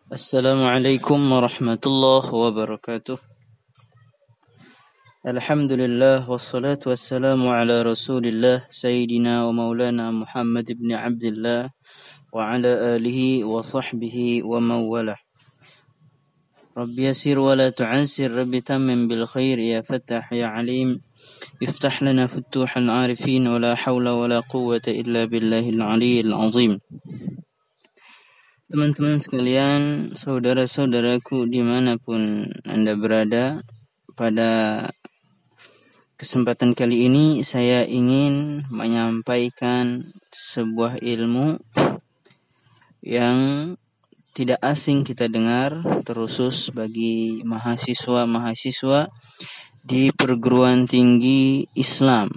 Assalamualaikum warahmatullahi wabarakatuh. Alhamdulillah wassalatu wassalamu ala Rasulillah Sayyidina wa Maulana Muhammad ibn Abdullah wa ala alihi wa sahbihi wa mawalah. Rabbi yasir wa la tu'ansir, Rabbi tammim bil khair, ya Fattah ya Alim. Iftah lana futuhal arifin wa la hawla wa la quwwata illa billahil aliyyil azim. Teman-teman sekalian, saudara-saudaraku dimanapun Anda berada, pada kesempatan kali ini saya ingin menyampaikan sebuah ilmu yang tidak asing kita dengar, terusus bagi mahasiswa-mahasiswa di perguruan tinggi Islam,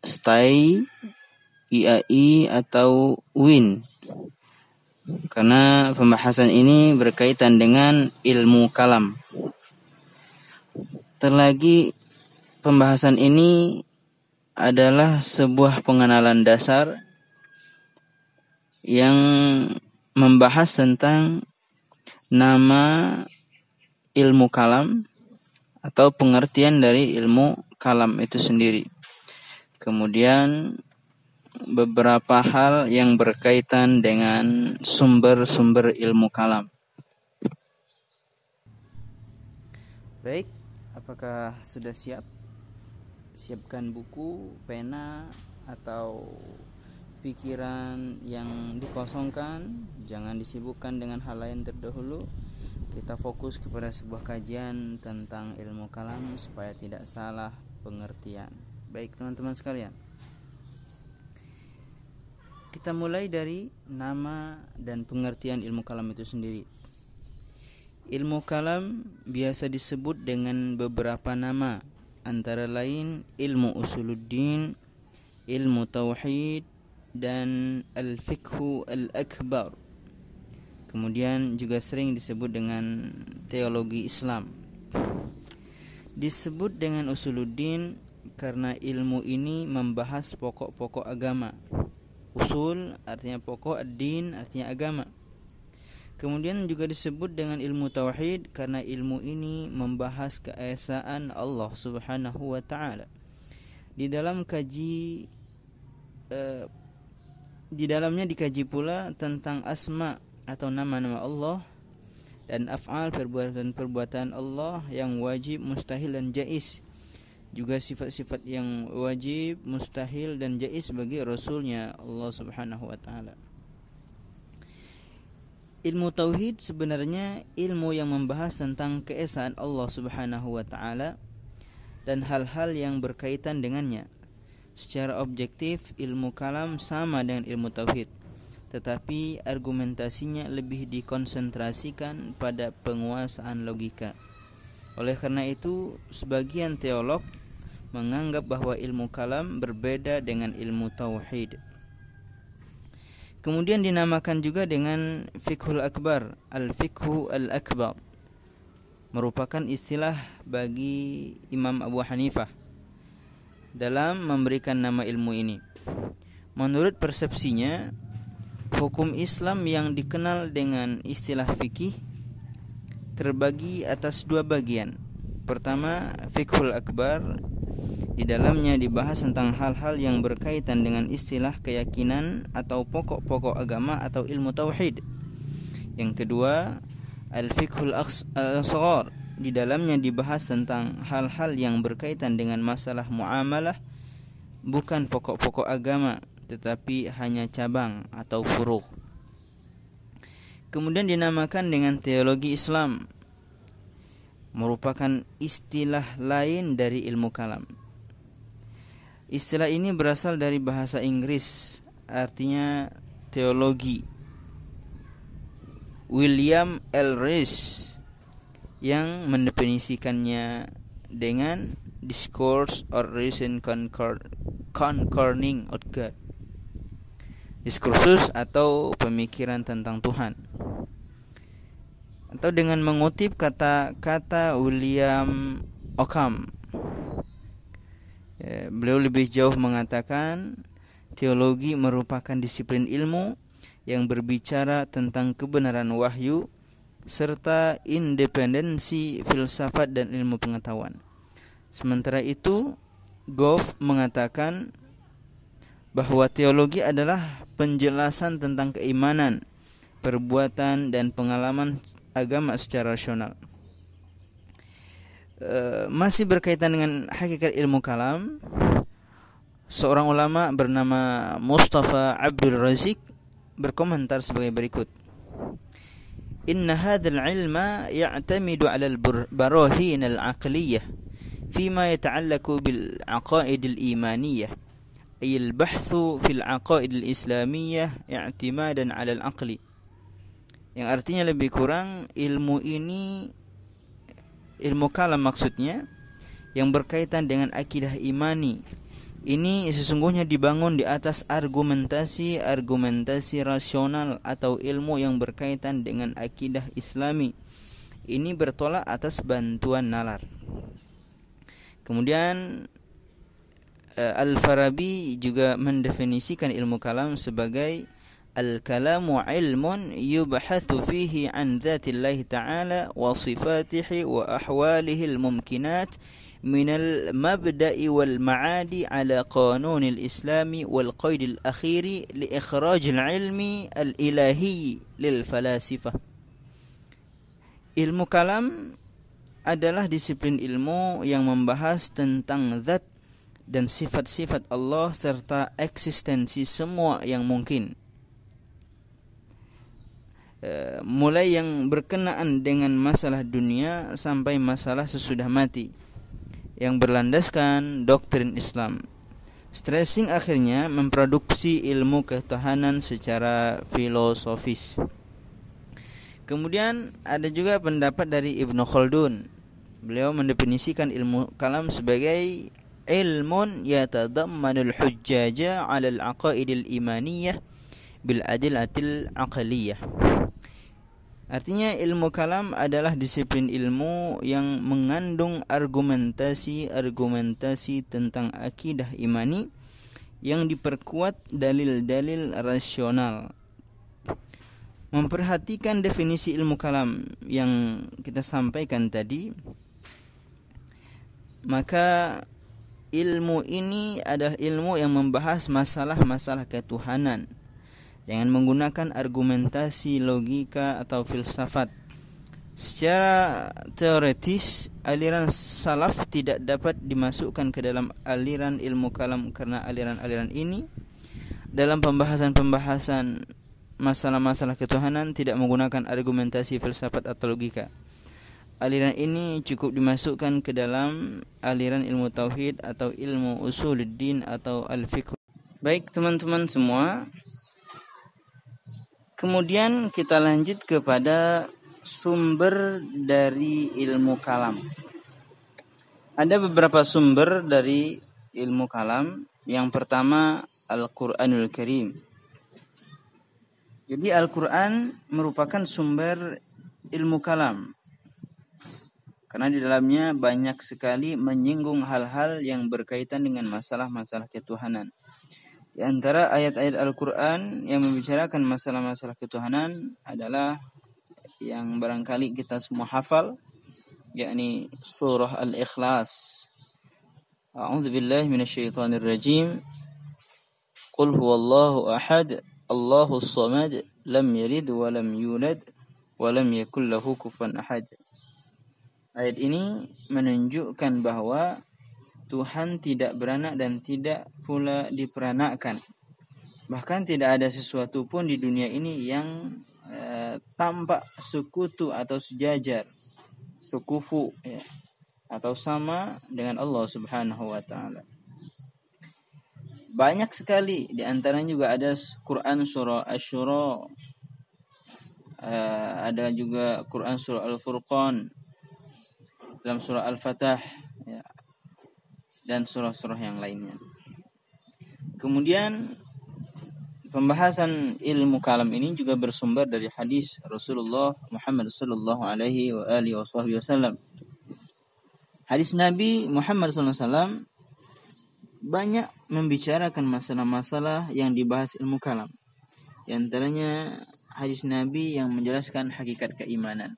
STAI, IAI atau UIN. Karena pembahasan ini berkaitan dengan ilmu kalam. Terlagi pembahasan ini adalah sebuah pengenalan dasar yang membahas tentang nama ilmu kalam atau pengertian dari ilmu kalam itu sendiri. Kemudian beberapa hal yang berkaitan dengan sumber-sumber ilmu kalam. Baik, apakah sudah siap? Siapkan buku, pena, atau pikiran yang dikosongkan. Jangan disibukkan dengan hal lain terdahulu. Kita fokus kepada sebuah kajian tentang ilmu kalam supaya tidak salah pengertian. Baik teman-teman sekalian, kita mulai dari nama dan pengertian ilmu kalam itu sendiri. Ilmu kalam biasa disebut dengan beberapa nama, antara lain ilmu usuluddin, ilmu tauhid, dan al-fiqhu al-akbar. Kemudian juga sering disebut dengan teologi Islam. Disebut dengan usuluddin karena ilmu ini membahas pokok-pokok agama. Usul artinya pokok, ad-din artinya agama. Kemudian juga disebut dengan ilmu tauhid karena ilmu ini membahas keesaan Allah Subhanahu wa taala. Di dalamnya dikaji pula tentang asma atau nama-nama Allah dan af'al, perbuatan-perbuatan Allah yang wajib, mustahil dan jaiz. Juga sifat-sifat yang wajib, mustahil dan jaiz bagi Rasulnya Allah Subhanahu wa taala. Ilmu tauhid sebenarnya ilmu yang membahas tentang keesaan Allah Subhanahu wa taala dan hal-hal yang berkaitan dengannya. Secara objektif ilmu kalam sama dengan ilmu tauhid, tetapi argumentasinya lebih dikonsentrasikan pada penguasaan logika. Oleh karena itu, sebagian teolog menganggap bahwa ilmu kalam berbeda dengan ilmu tauhid. Kemudian dinamakan juga dengan fiqhul akbar, al-fiqhu al-akbar. Merupakan istilah bagi Imam Abu Hanifah dalam memberikan nama ilmu ini. Menurut persepsinya, hukum Islam yang dikenal dengan istilah fikih terbagi atas dua bagian. Pertama, fiqhul akbar. Di dalamnya dibahas tentang hal-hal yang berkaitan dengan istilah keyakinan atau pokok-pokok agama atau ilmu tauhid. Yang kedua, al-fiqhul asghar. Di dalamnya dibahas tentang hal-hal yang berkaitan dengan masalah muamalah, bukan pokok-pokok agama, tetapi hanya cabang atau furu'. Kemudian dinamakan dengan teologi Islam, merupakan istilah lain dari ilmu kalam. Istilah ini berasal dari bahasa Inggris, artinya teologi. William L. Rees yang mendefinisikannya dengan discourse or reason concerning of God. Diskursus atau pemikiran tentang Tuhan. Atau dengan mengutip kata-kata William Ockham, beliau lebih jauh mengatakan teologi merupakan disiplin ilmu yang berbicara tentang kebenaran wahyu serta independensi filsafat dan ilmu pengetahuan. Sementara itu, Goff mengatakan bahwa teologi adalah penjelasan tentang keimanan, perbuatan, dan pengalaman agama secara rasional. Masih berkaitan dengan hakikat ilmu kalam, seorang ulama bernama Mustafa Abdul Razik berkomentar sebagai berikut. Inna hadzal ilma ya'tamidu 'ala al-barahin al-'aqliyah fima yata'allaqu bil 'aqaid al-imaniyah ay al-bahthu fil 'aqaid al-islamiyah i'timadan 'ala al-'aqli. Yang artinya lebih kurang ilmu ini, ilmu kalam maksudnya, yang berkaitan dengan akidah imani, ini sesungguhnya dibangun di atas argumentasi rasional atau ilmu yang berkaitan dengan akidah islami. Ini bertolak atas bantuan nalar. Kemudian Al-Farabi juga mendefinisikan ilmu kalam sebagai al-kalamu ilmun yubhathu fihi an dzatillahi ta'ala wa sifatihi wa ahwalihi al-mumkinat من المبدأ والمعاد على قانون الإسلام والقيد الأخير لإخراج العلم الإلهي للفلاسفة. Ilmu kalam adalah disiplin ilmu yang membahas tentang zat dan sifat-sifat Allah serta eksistensi semua yang mungkin, mulai yang berkenaan dengan masalah dunia sampai masalah sesudah mati, yang berlandaskan doktrin Islam. Stressing akhirnya memproduksi ilmu ketahanan secara filosofis. Kemudian ada juga pendapat dari Ibnu Khaldun. Beliau mendefinisikan ilmu kalam sebagai ilmun yatadammanul hujjaja 'ala al-'aqaidil imaniyah bil adillatil aqliyah. Artinya ilmu kalam adalah disiplin ilmu yang mengandung argumentasi tentang akidah imani yang diperkuat dalil-dalil rasional. Memperhatikan definisi ilmu kalam yang kita sampaikan tadi, maka ilmu ini adalah ilmu yang membahas masalah-masalah ketuhanan dengan menggunakan argumentasi logika atau filsafat. Secara teoretis, aliran salaf tidak dapat dimasukkan ke dalam aliran ilmu kalam karena aliran-aliran ini dalam pembahasan masalah-masalah ketuhanan tidak menggunakan argumentasi filsafat atau logika. Aliran ini cukup dimasukkan ke dalam aliran ilmu tauhid atau ilmu usuluddin atau al-fiqh. Baik teman-teman semua, kemudian kita lanjut kepada sumber dari ilmu kalam. Ada beberapa sumber dari ilmu kalam. Yang pertama, Al-Quranul Karim. Jadi Al-Quran merupakan sumber ilmu kalam, karena di dalamnya banyak sekali menyinggung hal-hal yang berkaitan dengan masalah-masalah ketuhanan. Di antara ayat-ayat Al-Quran yang membicarakan masalah-masalah ketuhanan adalah yang barangkali kita semua hafal, yakni surah Al-Ikhlas. A'udzu billahi minasyaitonir rajim. Qul huwallahu ahad, Allahus samad, lam yalid wa lam yulad wa lam yakul lahu kufuwan ahad. Ayat ini menunjukkan bahwa Tuhan tidak beranak dan tidak pula diperanakkan. Bahkan tidak ada sesuatu pun di dunia ini yang tampak sekutu atau sejajar, sekufu, ya, atau sama dengan Allah Subhanahu wa taala. Banyak sekali, di antaranya juga ada Quran surah Asy-Syura, ada juga Quran surah Al-Furqan, dalam surah Al-Fatah, ya, dan surah-surah yang lainnya. Kemudian pembahasan ilmu kalam ini juga bersumber dari hadis Rasulullah Muhammad sallallahu alaihi wa alihi wasallam. Hadis Nabi Muhammad sallallahu alaihi wasallam banyak membicarakan masalah-masalah yang dibahas ilmu kalam. Di antaranya hadis Nabi yang menjelaskan hakikat keimanan.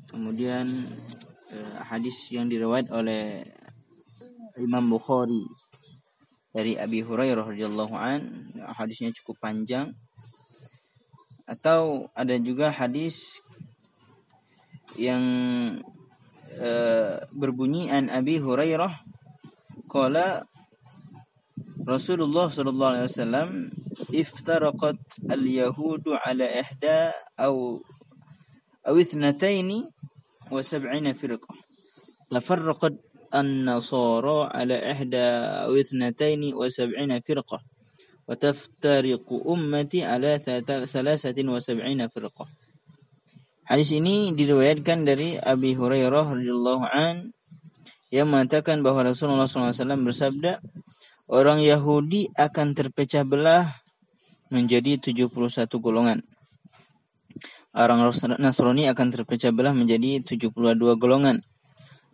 Kemudian hadis yang diriwayat oleh Imam Bukhari dari Abi Hurairah radhiyallahu an, hadisnya cukup panjang. Atau ada juga hadis yang berbunyi an Abi Hurairah qala Rasulullah sallallahu alaihi wasallam iftaraqat al-yahudu ala ihda aw ithnataini wa sab'ina firqah tafarraqat an-nasara ala ihda aw ithnataini wa sab'ina firqah wa taftariqu ummati ala 73 firqah. Hadis ini diriwayatkan dari Abi Hurairah radhiyallahu an yang mengatakan bahwa Rasulullah SAW bersabda, orang Yahudi akan terpecah belah menjadi 71 golongan. Orang Nasrani akan terpecah belah menjadi 72 golongan.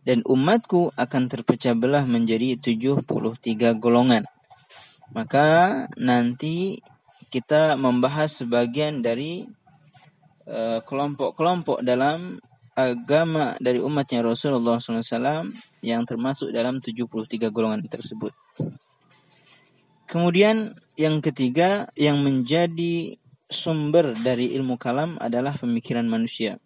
Dan umatku akan terpecah belah menjadi 73 golongan. Maka nanti kita membahas sebagian dari kelompok-kelompok dalam agama dari umatnya Rasulullah SAW yang termasuk dalam 73 golongan tersebut. Kemudian yang ketiga yang menjadi sumber dari ilmu kalam adalah pemikiran manusia.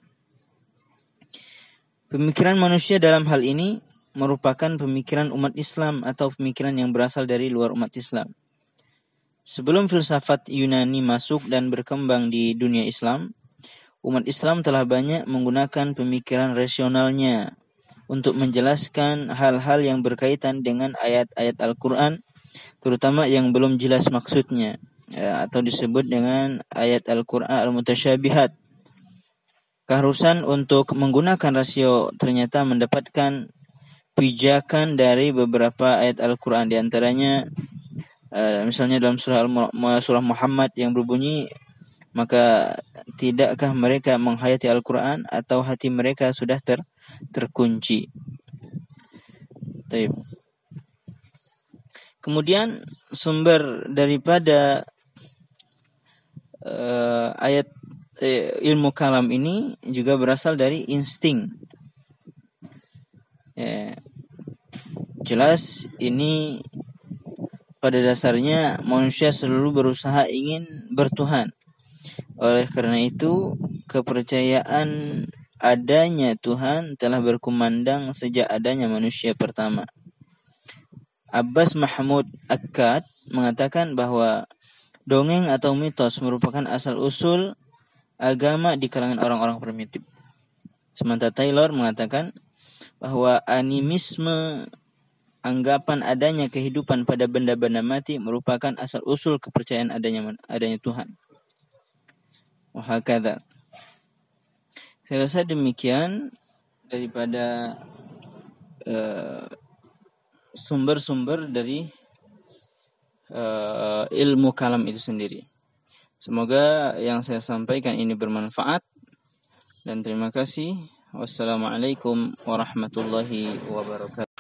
Pemikiran manusia dalam hal ini merupakan pemikiran umat Islam atau pemikiran yang berasal dari luar umat Islam. Sebelum filsafat Yunani masuk dan berkembang di dunia Islam, umat Islam telah banyak menggunakan pemikiran rasionalnya untuk menjelaskan hal-hal yang berkaitan dengan ayat-ayat Al-Quran, terutama yang belum jelas maksudnya, atau disebut dengan ayat Al-Quran al-mutasyabihat. Keharusan untuk menggunakan rasio ternyata mendapatkan pijakan dari beberapa ayat Al-Quran. Di antaranya, misalnya dalam surah Muhammad yang berbunyi, maka tidakkah mereka menghayati Al-Quran atau hati mereka sudah terkunci. Taib. Kemudian sumber daripada ayat ilmu kalam ini juga berasal dari insting. Jelas ini pada dasarnya manusia selalu berusaha ingin bertuhan. Oleh karena itu, kepercayaan adanya Tuhan telah berkumandang sejak adanya manusia pertama. Abbas Mahmud Akkad mengatakan bahwa dongeng atau mitos merupakan asal-usul agama di kalangan orang-orang primitif. Sementara Taylor mengatakan bahwa animisme, anggapan adanya kehidupan pada benda-benda mati, merupakan asal-usul kepercayaan adanya Tuhan. Wahakadha. Saya rasa demikian daripada sumber-sumber dari ilmu kalam itu sendiri. Semoga yang saya sampaikan ini bermanfaat dan terima kasih. Wassalamualaikum warahmatullahi wabarakatuh.